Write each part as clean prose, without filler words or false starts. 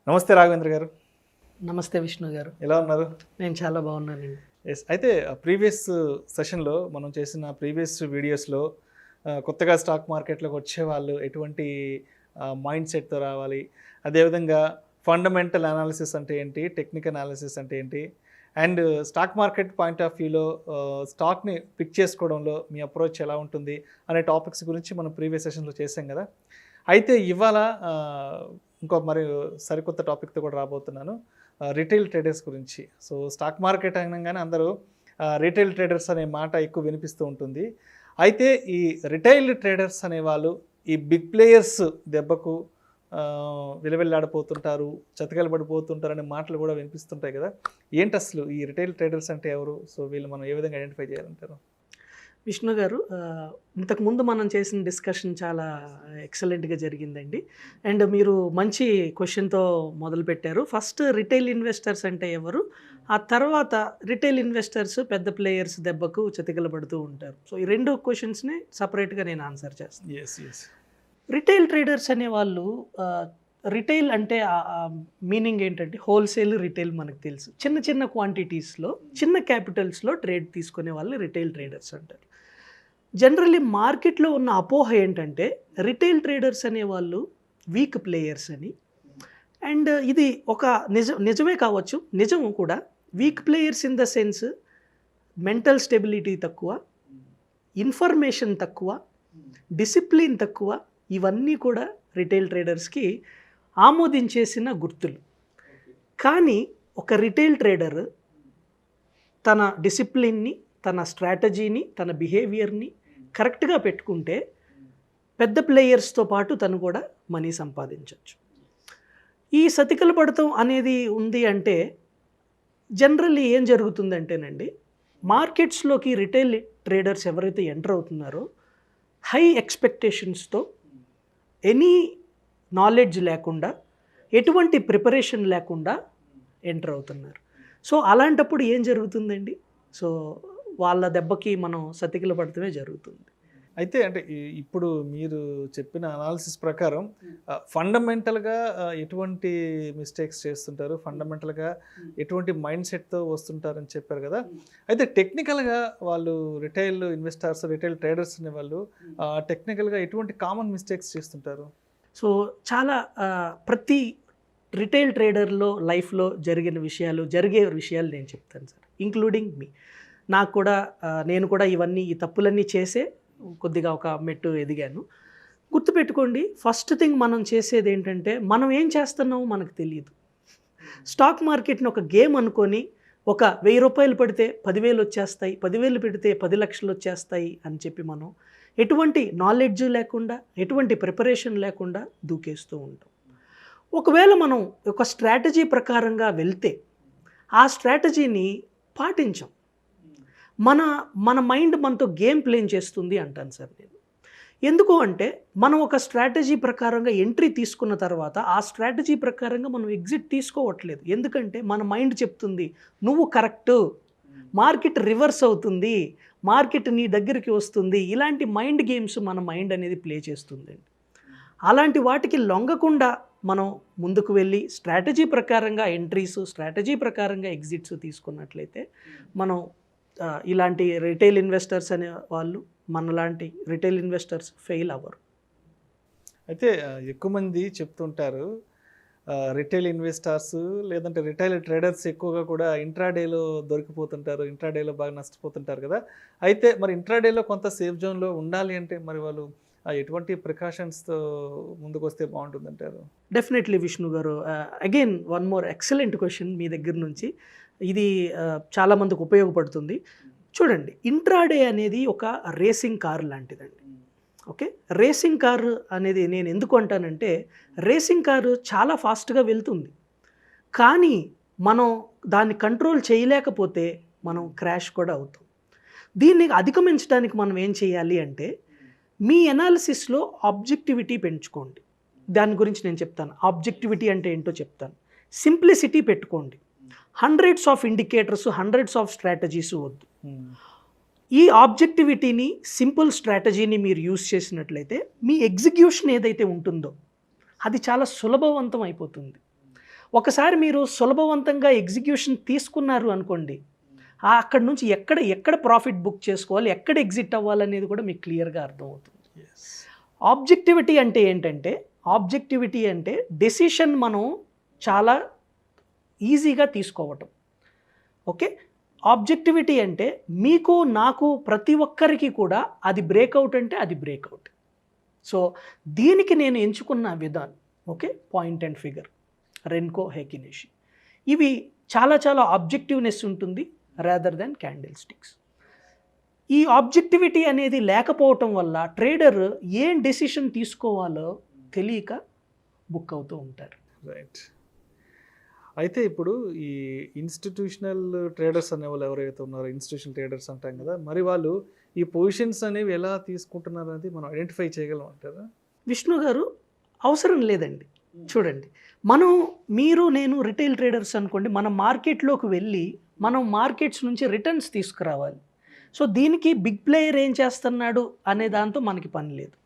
నమస్తే రాఘవేంద్ర గారు. నమస్తే విష్ణు గారు. ఎలా ఉన్నారు? నేను చాలా బాగున్నానండి. అయితే ప్రీవియస్ సెషన్లో మనం చేసిన ప్రీవియస్ వీడియోస్లో కొత్తగా స్టాక్ మార్కెట్లోకి వచ్చేవాళ్ళు ఎటువంటి మైండ్ సెట్తో రావాలి, అదేవిధంగా ఫండమెంటల్ అనాలిసిస్ అంటే ఏంటి, టెక్నికల్ అనాలిసిస్ అంటే ఏంటి, and stock market point of వ్యూలో స్టాక్ని పిక్ చేసుకోవడంలో మీ అప్రోచ్ ఎలా ఉంటుంది అనే టాపిక్స్ గురించి మనం ప్రీవియస్ సెషన్లో చేసాం కదా. అయితే ఇవాళ ఇంకో మరి సరికొత్త టాపిక్తో కూడా రాబోతున్నాను, రిటైల్ ట్రేడర్స్ గురించి. సో స్టాక్ మార్కెట్ అనగానే అందరూ రిటైల్ ట్రేడర్స్ అనే మాట ఎక్కువ వినిపిస్తూ ఉంటుంది. అయితే ఈ రిటైల్ ట్రేడర్స్ అనేవాళ్ళు ఈ బిగ్ ప్లేయర్స్ దెబ్బకు విలవిల్లాడిపోతుంటారు, చతికిలబడిపోతుంటారు అనే మాటలు కూడా వినిపిస్తుంటాయి కదా. ఏంటి అసలు ఈ రిటైల్ ట్రేడర్స్ అంటే ఎవరు? సో వీళ్ళు మనం ఏ విధంగా ఐడెంటిఫై చేయాలంటారు? విష్ణు గారు, ఇంతకుముందు మనం చేసిన డిస్కషన్ చాలా ఎక్సలెంట్గా జరిగిందండి. అండ్ మీరు మంచి క్వశ్చన్తో మొదలుపెట్టారు. ఫస్ట్ రిటైల్ ఇన్వెస్టర్స్ అంటే ఎవరు, ఆ తర్వాత రిటైల్ ఇన్వెస్టర్స్ పెద్ద ప్లేయర్స్ దెబ్బకు చతికిలబడుతూ ఉంటారు. సో ఈ రెండు క్వశ్చన్స్ని సపరేట్గా నేను ఆన్సర్ చేస్తాను. రిటైల్ ట్రేడర్స్ అనేవాళ్ళు, రిటైల్ అంటే మీనింగ్ ఏంటంటే హోల్సేల్, రిటైల్ మనకు తెలుసు. చిన్న చిన్న క్వాంటిటీస్లో చిన్న క్యాపిటల్స్లో ట్రేడ్ తీసుకునే వాళ్ళు రిటైల్ ట్రేడర్స్ అంటారు. జనరల్లీ మార్కెట్లో ఉన్న అపోహ ఏంటంటే రిటైల్ ట్రేడర్స్ అనేవాళ్ళు వీక్ ప్లేయర్స్ అని. అండ్ ఇది ఒక నిజమే కావచ్చు, నిజము కూడా. Week players in the sense mental stability తక్కువ, ఇన్ఫర్మేషన్ తక్కువ, డిసిప్లిన్ తక్కువ, ఇవన్నీ కూడా రిటైల్ ట్రేడర్స్కి ఆమోదించేసిన గుర్తులు. కానీ ఒక రిటైల్ ట్రేడర్ తన డిసిప్లిన్ని, తన స్ట్రాటజీని, తన బిహేవియర్ని కరెక్ట్గా పెట్టుకుంటే పెద్ద ప్లేయర్స్తో పాటు తను కూడా మనీ సంపాదించవచ్చు. ఈ సతికిలబడతం అనేది ఉంది అంటే జనరల్లీ ఏం జరుగుతుందంటేనండి, మార్కెట్స్లోకి రిటైల్ ట్రేడర్స్ ఎవరైతే ఎంటర్ అవుతున్నారో హై ఎక్స్పెక్టేషన్స్తో, ఎనీ నాలెడ్జ్ లేకుండా, ఎటువంటి ప్రిపరేషన్ లేకుండా ఎంటర్ అవుతున్నారు. సో అలాంటప్పుడు ఏం జరుగుతుందండి? సో వాళ్ళ దెబ్బకి మనం సతికిలబడటమే జరుగుతుంది. అయితే అంటే ఇప్పుడు మీరు చెప్పిన అనాలిసిస్ ప్రకారం ఫండమెంటల్గా ఎటువంటి మిస్టేక్స్ చేస్తుంటారు, ఫండమెంటల్గా ఎటువంటి మైండ్ సెట్తో వస్తుంటారని చెప్పారు కదా. అయితే టెక్నికల్గా వాళ్ళు రిటైల్ ఇన్వెస్టర్స్, రిటైల్ ట్రేడర్స్ అనే వాళ్ళు టెక్నికల్గా ఎటువంటి కామన్ మిస్టేక్స్ చేస్తుంటారు? సో చాలా ప్రతి రిటైల్ ట్రేడర్లో లైఫ్లో జరిగే విషయాలు నేను చెప్తాను సార్, ఇంక్లూడింగ్ మీ. నాకు కూడా నేను కూడా ఈ తప్పులన్నీ చేసే కొద్దిగా ఒక మెట్టు ఎదిగాను. గుర్తుపెట్టుకోండి, ఫస్ట్ థింగ్ మనం చేసేది ఏంటంటే మనం ఏం చేస్తున్నామో మనకు తెలియదు. స్టాక్ మార్కెట్ని ఒక గేమ్ అనుకొని ఒక 1000 రూపాయలు పడితే 10,000 వచ్చేస్తాయి, 10,000 పెడితే 10 లక్షలు వచ్చేస్తాయి అని చెప్పి మనం ఎటువంటి నాలెడ్జ్ లేకుండా, ఎటువంటి ప్రిపరేషన్ లేకుండా దూకేస్తూ ఉంటాం. ఒకవేళ మనం ఒక స్ట్రాటజీ ప్రకారంగా వెళ్తే ఆ స్ట్రాటజీని పాటించాం, మన మైండ్ మనతో గేమ్ ప్లేన్ చేస్తుంది అంటాను సార్ నేను. ఎందుకు అంటే మనం ఒక స్ట్రాటజీ ప్రకారంగా ఎంట్రీ తీసుకున్న తర్వాత ఆ స్ట్రాటజీ ప్రకారంగా మనం ఎగ్జిట్ తీసుకోవట్లేదు. ఎందుకంటే మన మైండ్ చెప్తుంది నువ్వు కరెక్టు, మార్కెట్ రివర్స్ అవుతుంది, మార్కెట్ నీ దగ్గరికి వస్తుంది. ఇలాంటి మైండ్ గేమ్స్ మన మైండ్ అనేది ప్లే చేస్తుందండి. అలాంటి వాటికి లొంగకుండా మనం ముందుకు వెళ్ళి స్ట్రాటజీ ప్రకారంగా ఎంట్రీస్, స్ట్రాటజీ ప్రకారంగా ఎగ్జిట్స్ తీసుకున్నట్లయితే మనం ఇలాంటి రిటైల్ ఇన్వెస్టర్స్ అనే వాళ్ళు, మనలాంటి రిటైల్ ఇన్వెస్టర్స్ ఫెయిల్ అవ్వరు. అయితే ఎక్కువ మంది చెప్తుంటారు రిటైల్ ఇన్వెస్టర్స్ లేదంటే రిటైల్ ట్రేడర్స్ ఎక్కువగా కూడా ఇంట్రాడేలో దొరికిపోతుంటారు, ఇంట్రాడేలో బాగా నష్టపోతుంటారు కదా. అయితే మరి ఇంట్రాడేలో కొంత సేఫ్ జోన్లో ఉండాలి అంటే మరి వాళ్ళు ఎటువంటి ప్రికాషన్స్తో ముందుకు వస్తే బాగుంటుందంటారు? డెఫినెట్లీ విష్ణు గారు, again one more excellent question మీ దగ్గర నుంచి. ఇది చాలామందికి ఉపయోగపడుతుంది. చూడండి, ఇంట్రాడే అనేది ఒక రేసింగ్ కార్ లాంటిదండి. ఓకే, రేసింగ్ కారు అనేది నేను ఎందుకు అంటానంటే, రేసింగ్ కారు చాలా ఫాస్ట్గా వెళ్తుంది, కానీ మనం దాన్ని కంట్రోల్ చేయలేకపోతే మనం క్రాష్ కూడా అవుతాం. దీన్ని అధిగమించడానికి మనం ఏం చేయాలి అంటే, మీ ఎనాలిసిస్లో ఆబ్జెక్టివిటీ పెంచుకోండి. దాని గురించి నేను చెప్తాను. ఆబ్జెక్టివిటీ అంటే ఏంటో చెప్తాను. సింప్లిసిటీ పెట్టుకోండి. Hundreds of indicators, hundreds of strategies వద్దు. ఈ ఆబ్జెక్టివిటీని, సింపుల్ స్ట్రాటజీని మీరు యూస్ చేసినట్లయితే మీ ఎగ్జిక్యూషన్ ఏదైతే ఉంటుందో అది చాలా సులభవంతం అయిపోతుంది. ఒకసారి మీరు సులభవంతంగా ఎగ్జిక్యూషన్ తీసుకున్నారు అనుకోండి, అక్కడి నుంచి ఎక్కడ ప్రాఫిట్ బుక్ చేసుకోవాలి, ఎక్కడ ఎగ్జిట్ అవ్వాలనేది కూడా మీకు క్లియర్గా అర్థమవుతుంది. ఆబ్జెక్టివిటీ అంటే ఏంటంటే, ఆబ్జెక్టివిటీ అంటే డెసిషన్ మనం చాలా ఈజీగా తీసుకోవటం. ఓకే, ఆబ్జెక్టివిటీ అంటే మీకు నాకు ప్రతి ఒక్కరికి కూడా అది బ్రేక్అవుట్ అంటే అది బ్రేక్అవుట్. సో దీనికి నేను ఎంచుకున్న విధానం okay, point and figure, renko heikin ashi, ఇవి చాలా ఆబ్జెక్టివ్నెస్ ఉంటుంది రాదర్ దాన్ క్యాండిల్ స్టిక్స్. ఈ ఆబ్జెక్టివిటీ అనేది లేకపోవటం వల్ల ట్రేడర్ ఏం డెసిషన్ తీసుకోవాలో తెలియక బుక్ అవుతూ ఉంటారు. రైట్. అయితే ఇప్పుడు ఈ ఇన్స్టిట్యూషనల్ ట్రేడర్స్ అనేవాళ్ళు ఎవరైతే ఉన్నారో, ఇన్స్టిట్యూషనల్ ట్రేడర్స్ అంటాం కదా, మరి వాళ్ళు ఈ పొజిషన్స్ అనేవి ఎలా తీసుకుంటున్నారు అనేది మనం ఐడెంటిఫై చేయగలం అంటారా? విష్ణు గారు, అవసరం లేదండి. చూడండి, మీరు నేను రిటైల్ ట్రేడర్స్ అనుకోండి, మనం మార్కెట్లోకి వెళ్ళి మనం మార్కెట్స్ నుంచి రిటర్న్స్ తీసుకురావాలి. సో దీనికి బిగ్ ప్లేయర్ ఏం చేస్తున్నాడు అనే దాంతో మనకి పని లేదు.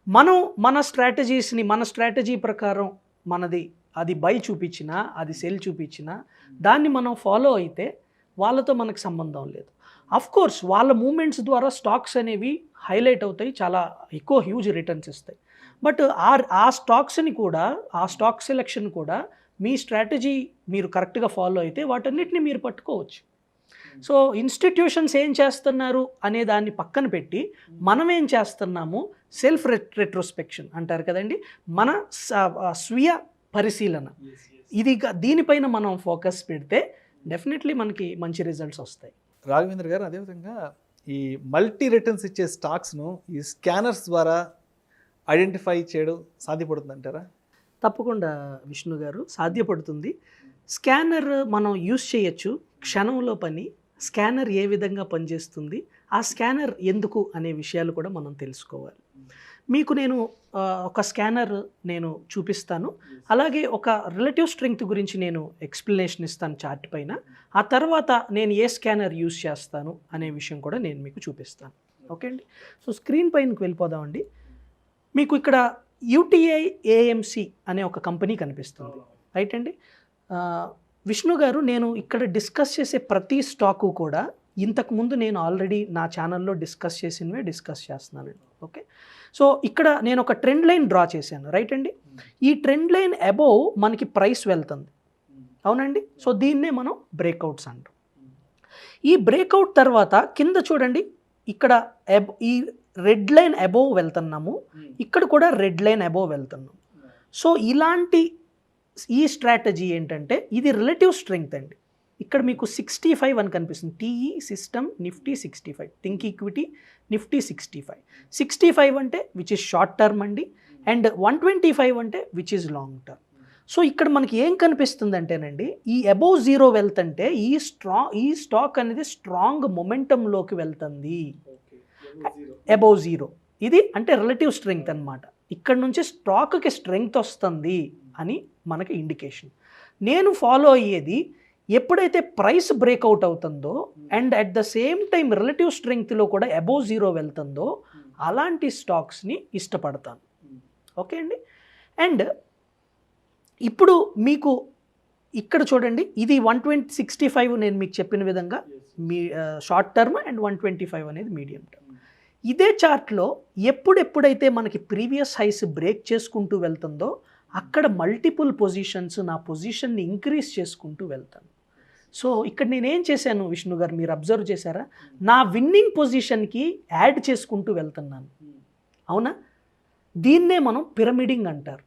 మనం మన స్ట్రాటజీస్ని, మన స్ట్రాటజీ ప్రకారం అది బై చూపించినా, అది సెల్ చూపించినా, దాన్ని మనం ఫాలో అయితే వాళ్ళతో మనకు సంబంధం లేదు. కోర్స్ వాళ్ళ మూమెంట్స్ ద్వారా స్టాక్స్ అనేవి హైలైట్ అవుతాయి, చాలా ఎక్కువ హ్యూజ్ రిటర్న్స్ ఇస్తాయి. బట్ ఆ స్టాక్స్ని కూడా, ఆ స్టాక్ సెలెక్షన్ కూడా మీ స్ట్రాటజీ మీరు కరెక్ట్గా ఫాలో అయితే వాటన్నిటిని మీరు పట్టుకోవచ్చు. సో ఇన్స్టిట్యూషన్స్ ఏం చేస్తున్నారు అనే దాన్ని పక్కన పెట్టి మనం ఏం చేస్తున్నాము, సెల్ఫ్ రెట్రోస్పెక్షన్ అంటారు కదండి, మన స్వీయ పరిశీలన, దీనిపైన మనం ఫోకస్ పెడితే డెఫినెట్లీ మనకి మంచి రిజల్ట్స్ వస్తాయి. రాఘవేంద్ర గారు, అదేవిధంగా ఈ మల్టీ రిటర్న్స్ ఇచ్చే స్టాక్స్ను ఈ స్కానర్స్ ద్వారా ఐడెంటిఫై చేయడం సాధ్యపడుతుంది అంటారా? తప్పకుండా విష్ణు గారు, సాధ్యపడుతుంది. స్కానర్ మనం యూస్ చేయొచ్చు, క్షణంలో పని. స్కానర్ ఏ విధంగా పనిచేస్తుంది, ఆ స్కానర్ ఎందుకు అనే విషయాలు కూడా మనం తెలుసుకోవాలి. మీకు నేను ఒక స్కానర్ చూపిస్తాను, అలాగే ఒక రిలేటివ్ స్ట్రెంగ్త్ గురించి నేను ఎక్స్ప్లెనేషన్ ఇస్తాను చార్ట్ పైన. ఆ తర్వాత నేను ఏ స్కానర్ యూస్ చేస్తాను అనే విషయం కూడా నేను మీకు చూపిస్తాను. ఓకే అండి. సో స్క్రీన్ పైనకి వెళ్ళిపోదామండి. మీకు ఇక్కడ యూటీఐ ఏఎంసి అనే ఒక కంపెనీ కనిపిస్తుంది, రైట్ అండి. విష్ణు గారు, నేను ఇక్కడ డిస్కస్ చేసే ప్రతి స్టాకు కూడా ఇంతకుముందు నేను ఆల్రెడీ నా ఛానల్లో డిస్కస్ చేసినవే డిస్కస్ చేస్తున్నానండి. ఓకే, సో ఇక్కడ నేను ఒక ట్రెండ్ లైన్ డ్రా చేశాను, రైట్ అండి. ఈ ట్రెండ్ లైన్ అబోవ్ మనకి ప్రైస్ వెళ్తుంది, అవునండి. సో దీన్నే మనం బ్రేక్అవుట్స్ అంటాం. ఈ బ్రేక్అవుట్ తర్వాత కింద చూడండి, ఇక్కడ ఈ రెడ్ లైన్ అబోవ్ వెళ్తున్నాము, ఇక్కడ కూడా రెడ్ లైన్ అబోవ్ వెళ్తున్నాము. సో ఈ స్ట్రాటజీ ఏంటంటే ఇది రిలేటివ్ స్ట్రెంగ్త్ అండి. ఇక్కడ మీకు 65 అని కనిపిస్తుంది, TE system Nifty 65, think equity Nifty 65 అంటే విచ్ ఇస్ షార్ట్ టర్మ్ అండి, అండ్ 125 అంటే which is long term. So ఇక్కడ మనకి ఏం కనిపిస్తుంది అంటేనండి, ఈ అబోవ్ జీరో వెళ్తుంటే ఈ స్టాక్ అనేది స్ట్రాంగ్ మొమెంటంలోకి వెళ్తుంది. అబోవ్ జీరో ఇది అంటే రిలేటివ్ స్ట్రెంగ్త్ అనమాట. ఇక్కడ నుంచి స్టాక్కి స్ట్రెంగ్త్ వస్తుంది అని మనకి ఇండికేషన్. నేను ఫాలో అయ్యేది ఎప్పుడైతే ప్రైస్ బ్రేక్అవుట్ అవుతుందో and at the same time relative స్ట్రెంగ్త్లో కూడా అబోవ్ జీరో వెళ్తుందో అలాంటి స్టాక్స్ని ఇష్టపడతాను. ఓకే అండి. అండ్ ఇప్పుడు మీకు ఇక్కడ చూడండి, ఇది 165 నేను మీకు చెప్పిన విధంగా మీ షార్ట్ టర్మ్ అండ్ 125 అనేది మీడియం టర్మ్. ఇదే చార్ట్లో ఎప్పుడైతే మనకి ప్రీవియస్ హైస్ బ్రేక్ చేసుకుంటూ వెళ్తుందో అక్కడ మల్టిపుల్ పొజిషన్స్, నా పొజిషన్ని ఇంక్రీజ్ చేసుకుంటూ వెళ్తాను. సో ఇక్కడ నేనేం చేశాను విష్ణు గారు, మీరు అబ్జర్వ్ చేశారా, నా విన్నింగ్ పొజిషన్కి యాడ్ చేసుకుంటూ వెళ్తున్నాను, అవునా. దీన్నే మనం పిరమిడింగ్ అంటారు.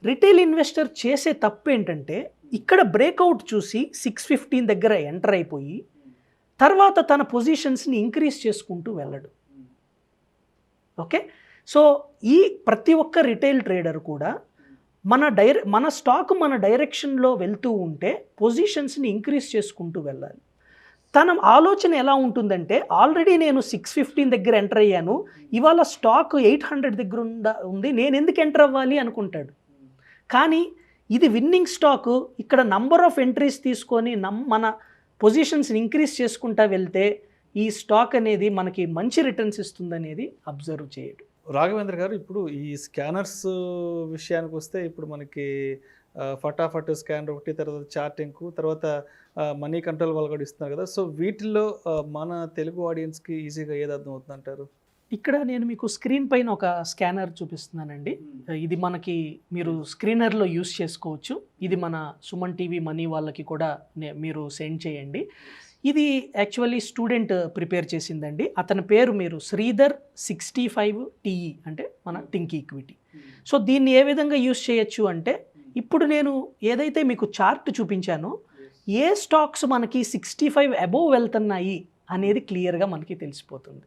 రిటైల్ ఇన్వెస్టర్ చేసే తప్పు ఏంటంటే ఇక్కడ బ్రేక్అవుట్ చూసి 615 దగ్గర ఎంటర్ అయిపోయి తర్వాత తన పొజిషన్స్ని ఇంక్రీజ్ చేసుకుంటూ వెళ్ళడు. ఓకే, సో ఈ ప్రతి ఒక్క రిటైల్ ట్రేడర్ కూడా మన స్టాక్ మన డైరెక్షన్లో వెళ్తూ ఉంటే పొజిషన్స్ని ఇంక్రీజ్ చేసుకుంటూ వెళ్ళాలి. తన ఆలోచన ఎలా ఉంటుందంటే, ఆల్రెడీ నేను 615 దగ్గర ఎంటర్ అయ్యాను, ఇవాళ స్టాక్ 800 దగ్గర ఉంది, నేను ఎందుకు ఎంటర్ అవ్వాలి అనుకుంటాడు. కానీ ఇది విన్నింగ్ స్టాకు, ఇక్కడ నంబర్ ఆఫ్ ఎంట్రీస్ తీసుకొని మన పొజిషన్స్ని ఇంక్రీజ్ చేసుకుంటా వెళ్తే ఈ స్టాక్ అనేది మనకి మంచి రిటర్న్స్ ఇస్తుంది అనేది అబ్జర్వ్ చేయడు. రాఘవేంద్ర గారు, ఇప్పుడు ఈ స్కానర్స్ విషయానికి వస్తే ఇప్పుడు మనకి ఫటాఫట్ స్కానర్ ఒకటి, తర్వాత చార్టింగ్, తర్వాత మనీ కంట్రోల్ వాళ్ళు కూడా ఇస్తున్నారు కదా. సో వీటిల్లో మన తెలుగు ఆడియన్స్కి ఈజీగా ఏది అర్థం అవుతుంది అంటారు? ఇక్కడ నేను మీకు స్క్రీన్ పైన ఒక స్కానర్ చూపిస్తున్నానండి. ఇది మనకి మీరు స్క్రీనర్లో యూస్ చేసుకోవచ్చు. ఇది మన సుమన్ టీవీ మనీ వాళ్ళకి కూడా మీరు సెండ్ చేయండి. ఇది యాక్చువల్లీ స్టూడెంట్ ప్రిపేర్ చేసిందండి. అతని పేరు మీరు శ్రీధర్ 65 TE అంటే మన థింక్ ఈక్విటీ. సో దీన్ని ఏ విధంగా యూస్ చేయొచ్చు అంటే, ఇప్పుడు నేను ఏదైతే మీకు చార్ట్ చూపించానో ఏ స్టాక్స్ మనకి 65 అబోవ్ వెళ్తున్నాయి అనేది క్లియర్గా మనకి తెలిసిపోతుంది.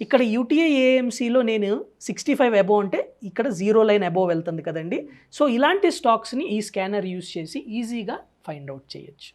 ఇక్కడ యూటీఐ ఏఎంసీలో నేను 65 అబోవ్ అంటే ఇక్కడ 0 లైన్ అబోవ్ వెళ్తుంది కదండి. సో ఇలాంటి స్టాక్స్ని ఈ స్కానర్ యూస్ చేసి ఈజీగా ఫైండ్ అవుట్ చేయొచ్చు.